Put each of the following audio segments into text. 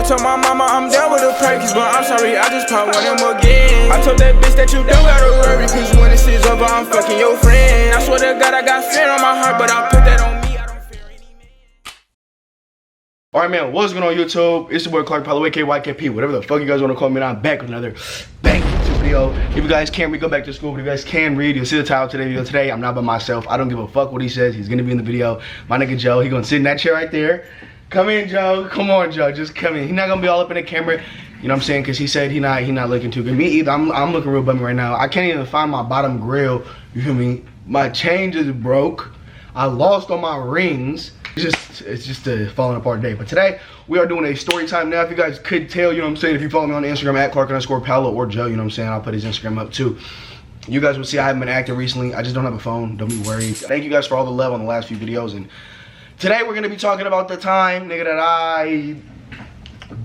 I told my mama I'm down with the perkies, but I'm sorry, I just popped one of them again. I told that bitch that you don't gotta worry, cause when this is over, I'm fucking your friend. I swear to God, I got fear on my heart, but I put that on me, I don't fear any man. Alright man, what's going on YouTube? It's your boy Clark Paulo, aka YKP, whatever the fuck you guys want to call me, and I'm back with another bang video. If you guys can't read, go back to school, but if you guys can read, you'll see the title of today's video. Today, I'm not by myself. I don't give a fuck what he says. He's gonna be in the video. My nigga Joe, he gonna sit in that chair right there. Come in, Joe. Come on, Joe. Just come in. He's not gonna be all up in the camera. You know what I'm saying? Cause he said he not looking too good. Me either. I'm looking real bummy right now. I can't even find my bottom grill. You feel me? My change is broke. I lost all my rings. It's just a falling apart day. But today we are doing a story time. Now, if you guys could tell, you know what I'm saying, if you follow me on Instagram at Clark_Paulo or Joe, you know what I'm saying, I'll put his Instagram up too. You guys will see I haven't been active recently. I just don't have a phone. Don't be worried. Thank you guys for all the love on the last few videos. And today we're gonna be talking about the time, nigga, that I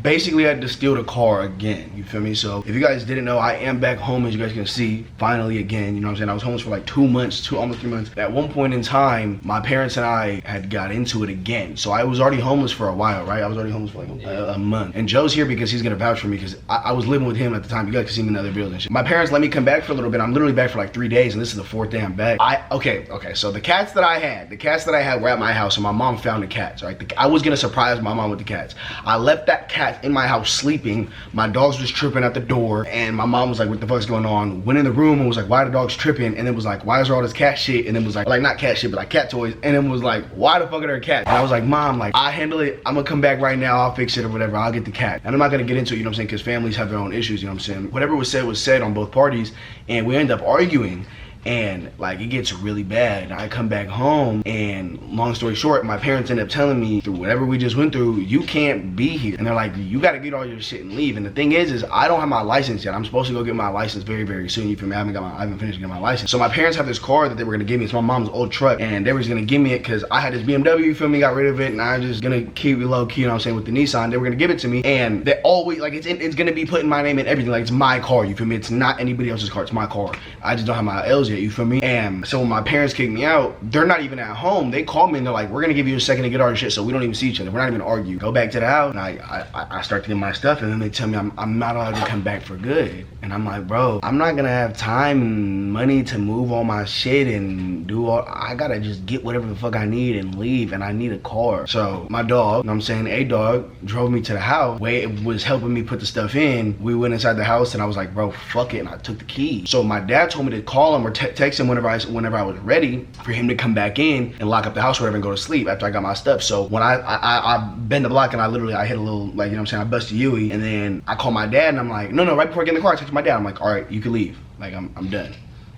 basically had to steal the car again. You feel me? So if you guys didn't know, I am back home, as you guys can see, finally again. You know what I'm saying? I was homeless for like 2 months, almost 3 months. At one point in time, my parents and I had got into it again. So I was already homeless for a while, right? I was already homeless for like a month. And Joe's here because he's gonna vouch for me, because I was living with him at the time. You guys can see me in other videos and shit. My parents let me come back for a little bit. I'm literally back for like 3 days, and this is the 4th day I'm back. Okay, so the cats that I had were at my house, and my mom found the cats, right? I was gonna surprise my mom with the cats. I left that cat in my house sleeping. My dogs was tripping at the door, and my mom was like, what the fuck's going on? Went in the room and was like, why are the dogs tripping? And then was like, why is there all this cat shit? And then was like not cat shit, but like cat toys. And then was like, why the fuck are there cats? And I was like, Mom, like, I handle it. I'm gonna come back right now. I'll fix it or whatever. I'll get the cat. And I'm not gonna get into it, you know what I'm saying, because families have their own issues, you know what I'm saying. Whatever was said on both parties, and we end up arguing. And like, it gets really bad. I come back home, and long story short, my parents end up telling me, through whatever we just went through, you can't be here. And they're like, you gotta get all your shit and leave. And the thing is I don't have my license yet. I'm supposed to go get my license very, very soon. You feel me? I haven't finished getting my license. So my parents have this car that they were gonna give me. It's my mom's old truck, and they were just gonna give me it because I had this BMW, you feel me, got rid of it, and I just gonna keep it low key, you know what I'm saying, with the Nissan. They were gonna give it to me, and they always, like, it's gonna be putting my name in everything. Like, it's my car, you feel me? It's not anybody else's car, it's my car. I just don't have my L's yet, you feel me? And so when my parents kicked me out, they're not even at home. They called me and they're like, we're gonna give you a second to get our shit, so we don't even see each other. We're not even argue. Go back to the house, and I start to get my stuff, and then they tell me I'm not allowed to come back for good. And I'm like, bro, I'm not gonna have time and money to move all my shit and do all, I gotta just get whatever the fuck I need and leave, and I need a car. So my dog, you know what I'm saying, a dog, drove me to the house. It was helping me put the stuff in. We went inside the house, and I was like, bro, fuck it, and I took the key. So my dad told me to call him or text him whenever I was ready for him to come back in and lock up the house or whatever and go to sleep after I got my stuff. So when I bend the block, and I hit a little, like, you know what I'm saying, I busted Yui, and then I called my dad, and I'm like, no, right before I get in the car, I text my dad. I'm like, all right, you can leave. Like, I'm done.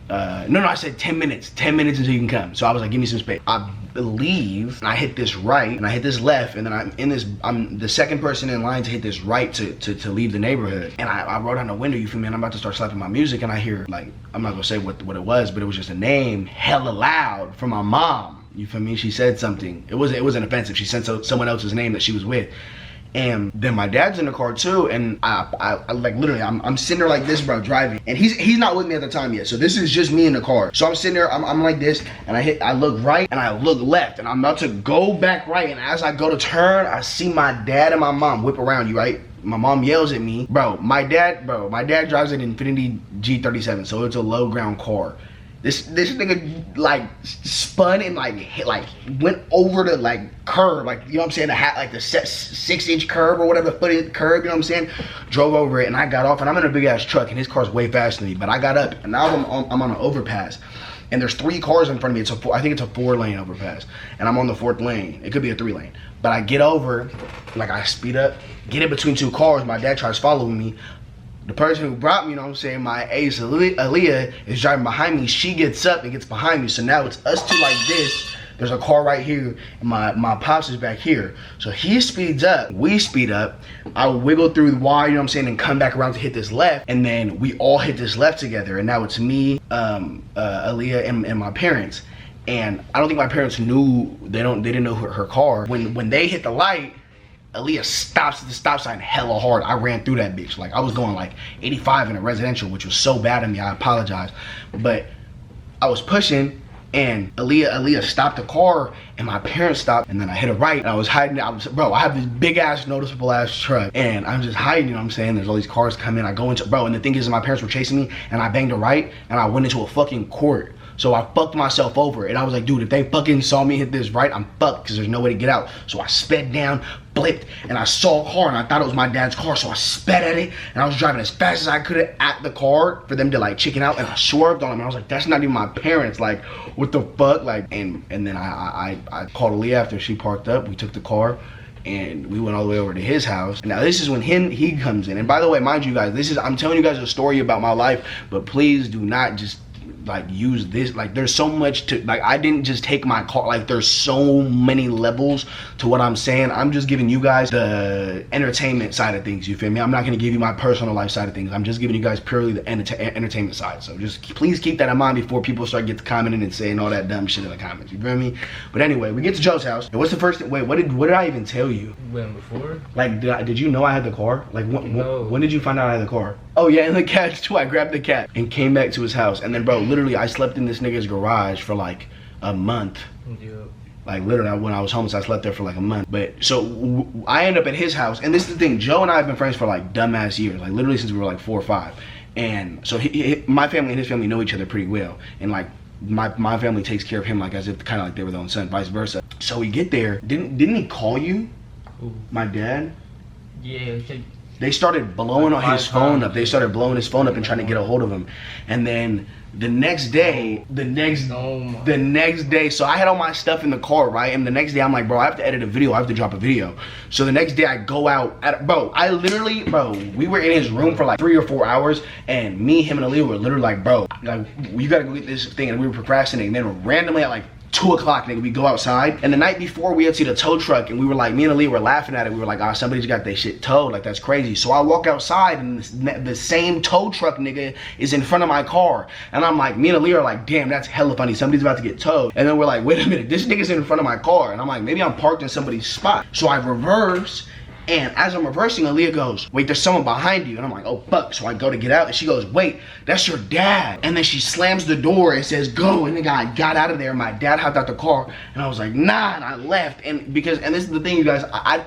No, I said 10 minutes until you can come. So I was like, give me some space. I leave, and I hit this right, and I hit this left, and then I'm the second person in line to hit this right to leave the neighborhood. And I rolled down the window, you feel me, and I'm about to start slapping my music, and I hear, like, I'm not gonna say what it was, but it was just a name hella loud from my mom. You feel me? She said something. It wasn't offensive. She said someone else's name that she was with. And then my dad's in the car too, and I like, literally, I'm sitting there like this, bro, driving, and he's not with me at the time yet, so this is just me in the car. So I'm sitting there, I'm like this, and I look right and I look left, and I'm about to go back right, and as I go to turn, I see my dad and my mom whip around you, right? My mom yells at me, my dad drives an Infiniti G37, so it's a low ground car. This nigga, like, spun and like went over the, like, curb, like, you know what I'm saying, the 6-inch curb or whatever, foot curb, you know what I'm saying, drove over it, and I got off, and I'm in a big ass truck, and his car's way faster than me, but I got up, and now I'm on an overpass, and there's 3 cars in front of me. I think it's a 4-lane overpass, and I'm on the 4th lane. It could be a 3-lane, but I get over, like, I speed up, get in between 2 cars. My dad tries following me. The person who brought me, you know what I'm saying, my ace, Aaliyah, is driving behind me. She gets up and gets behind me. So now it's us two like this. There's a car right here, and my pops is back here. So he speeds up, we speed up. I wiggle through the wire, you know what I'm saying, and come back around to hit this left. And then we all hit this left together. And now it's me, Aaliyah, and my parents. And I don't think my parents knew, they didn't know her car. When they hit the light, Aaliyah stops at the stop sign hella hard. I ran through that bitch. Like, I was going like 85 in a residential, which was so bad of me. I apologize. But I was pushing, and Aaliyah stopped the car, and my parents stopped, and then I hit a right, and I was hiding. I have this big ass noticeable ass truck, and I'm just hiding, you know what I'm saying? There's all these cars coming, I go into, bro, and the thing is, my parents were chasing me, and I banged a right, and I went into a fucking court. So I fucked myself over, and I was like, dude, if they fucking saw me hit this right, I'm fucked, because there's no way to get out. So I sped down, blipped, and I saw a car, and I thought it was my dad's car, so I sped at it, and I was driving as fast as I could at the car for them to like chicken out, and I swerved on them, and I was like, that's not even my parents, like, what the fuck, like, and then I called Aaliyah after she parked up. We took the car, and we went all the way over to his house. Now this is when he comes in, and by the way, mind you guys, I'm telling you guys a story about my life, but please do not just like use this, like there's so much to, like I didn't just take my car, like there's so many levels to what I'm saying. I'm just giving you guys the entertainment side of things, you feel me? I'm not gonna give you my personal life side of things. I'm just giving you guys purely the entertainment side. So just please keep that in mind before people start getting commenting and saying all that dumb shit in the comments, you feel me? But anyway, we get to Joe's house, and what's the first thing, wait, what did I even tell you? When before? Like did you know I had the car? Like No. when did you find out I had the car? Oh yeah, and the cat too. I grabbed the cat and came back to his house, and then bro, literally I slept in this nigga's garage for like a month. Yeah. Like literally, when I was homeless, I slept there for like a month. But so I end up at his house, and this is the thing. Joe and I have been friends for like dumbass years, like literally since we were like 4 or 5. And so my family and his family know each other pretty well, and like my family takes care of him like as if kind of like they were their own son, vice versa. So we get there. Didn't he call you? Ooh. My dad? Yeah. They started blowing Like his phone up. They started blowing his phone up and trying to get a hold of him. And then the next day, so I had all my stuff in the car, right? And the next day I'm like, bro, I have to edit a video. I have to drop a video. So the next day I go out, we were in his room for like 3 or 4 hours, and me, him, and Aaliyah were literally like, bro, like, you gotta go get this thing. And we were procrastinating. And then randomly at like 2 o'clock, nigga, we go outside, and the night before we had seen a tow truck, and we were like, me and Aaliyah were laughing at it. We were like, somebody's got their shit towed, like that's crazy. So I walk outside, and the same tow truck nigga is in front of my car, and I'm like, me and Aaliyah are like, damn, that's hella funny, somebody's about to get towed. And then we're like, wait a minute, this nigga's in front of my car, and I'm like, maybe I'm parked in somebody's spot. So I reverse, and as I'm reversing, Aaliyah goes, wait, there's someone behind you. And I'm like, oh fuck. So I go to get out, and she goes, wait, that's your dad. And then she slams the door and says, go. And the guy got out of there, and my dad hopped out the car, and I was like, nah, and I left. And this is the thing, you guys,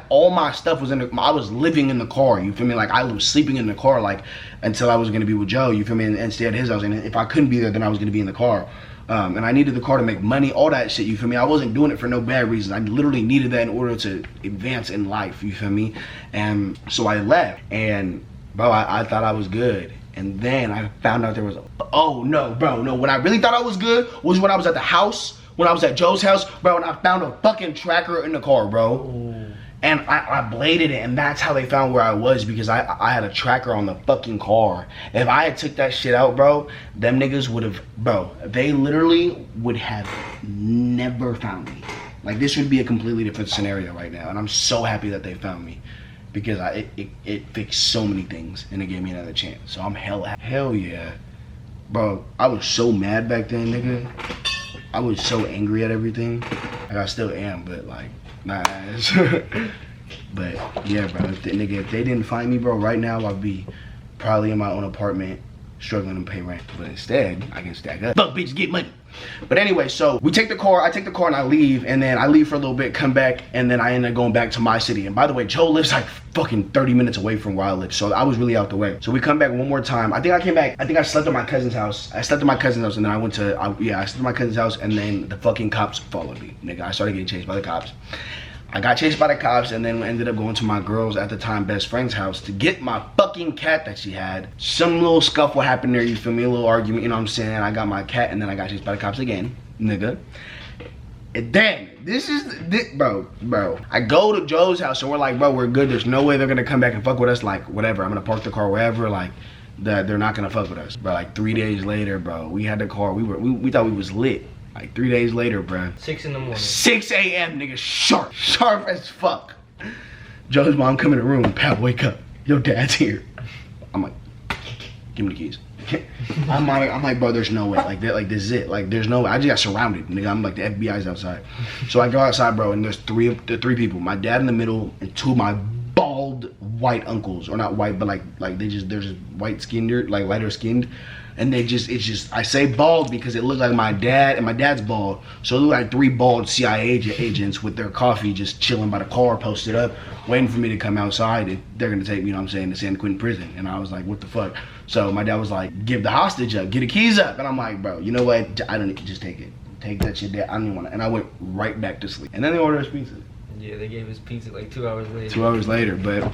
all my stuff was I was living in the car, you feel me? Like I was sleeping in the car, like until I was gonna be with Joe, you feel me? And stay at his house. And if I couldn't be there, then I was gonna be in the car. And I needed the car to make money, all that shit, you feel me? I wasn't doing it for no bad reason. I literally needed that in order to advance in life, you feel me? And so I left, and bro, I thought I was good. And then I found out there was oh no, bro, no. When I really thought I was good was when I was at the house, when I was at Joe's house, bro, and I found a fucking tracker in the car, bro. Ooh. And I bladed it, and that's how they found where I was, because I had a tracker on the fucking car. If I had took that shit out, bro, them niggas would have, bro, they literally would have never found me. Like, this would be a completely different scenario right now, and I'm so happy that they found me, because it fixed so many things, and it gave me another chance. So I'm hell yeah. Bro, I was so mad back then, nigga. I was so angry at everything. Like, I still am, but like, nah. But yeah, bro, if they didn't find me, bro, right now I'd be probably in my own apartment struggling to pay rent. But instead, I can stack up. Fuck bitch, get money. But anyway, so we take the car, I take the car and I leave, and then I leave for a little bit, come back, and then I end up going back to my city. And by the way, Joe lives like fucking 30 minutes away from where I live, so I was really out the way. So we come back one more time. I think I came back, I think I slept at my cousin's house. I slept at my cousin's house, and then I slept at my cousin's house, and then the fucking cops followed me. Nigga, I started getting chased by the cops. I got chased by the cops, and then ended up going to my girl's, at the time, best friend's house to get my fucking cat that she had. Some little scuffle happened there, you feel me? A little argument, you know what I'm saying? I got my cat, and then I got chased by the cops again, nigga. And then, bro. I go to Joe's house, and we're like, bro, we're good. There's no way they're gonna come back and fuck with us. Like, whatever, I'm gonna park the car wherever, like, that they're not gonna fuck with us. But like 3 days later, bro, we had the car, we thought we was lit. Like 3 days later, bruh. 6 in the morning. 6 a.m. nigga, sharp as fuck. Joe's mom come in the room, pal, wake up. Your dad's here. I'm like, give me the keys. I'm like, bro, there's no way. Like that, like this is it. Like there's no way. I just got surrounded, nigga. I'm like, the FBI's outside. So I go outside, bro, and there's three people. My dad in the middle, and 2 of my bald, white uncles, or not white, but like they're just white skinned, like lighter skinned. And it's just, I say bald because it looked like my dad, and my dad's bald. So it looked like 3 bald CIA agents with their coffee just chilling by the car, posted up, waiting for me to come outside. And they're gonna take me, you know what I'm saying, to San Quentin prison. And I was like, what the fuck? So my dad was like, give the hostage up, get the keys up. And I'm like, bro, you know what? I don't need to just take it. Take that shit, Dad. I don't even want to. And I went right back to sleep. And then they ordered us pizza. Yeah, they gave us pizza like 2 hours later. 2 hours later, but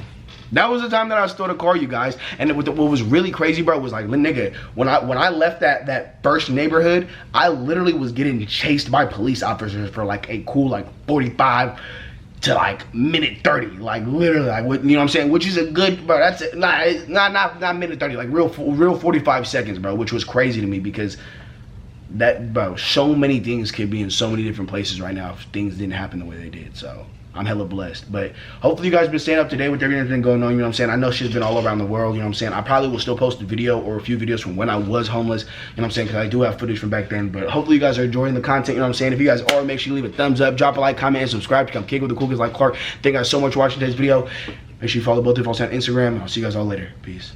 that was the time that I stole the car, you guys. And what was really crazy, bro, was like, nigga, when I left that first neighborhood, I literally was getting chased by police officers for like a cool like 45 to like minute 30, like literally, like, you know what I'm saying, which is a good, bro. That's it. Not minute 30, like real 45 seconds, bro, which was crazy to me because that, bro, so many things could be in so many different places right now if things didn't happen the way they did. So I'm hella blessed. But hopefully you guys been staying up to date with everything going on, you know what I'm saying. I know shit's been all around the world, you know what I'm saying. I probably will still post a video or a few videos from when I was homeless, you know what I'm saying, because I do have footage from back then. But hopefully you guys are enjoying the content, you know what I'm saying. If you guys are, make sure you leave a thumbs up, drop a like, comment, and subscribe to come kick with the cool kids like Clark. Thank you guys so much for watching today's video. Make sure you follow both of us on Instagram. I'll see you guys all later. Peace.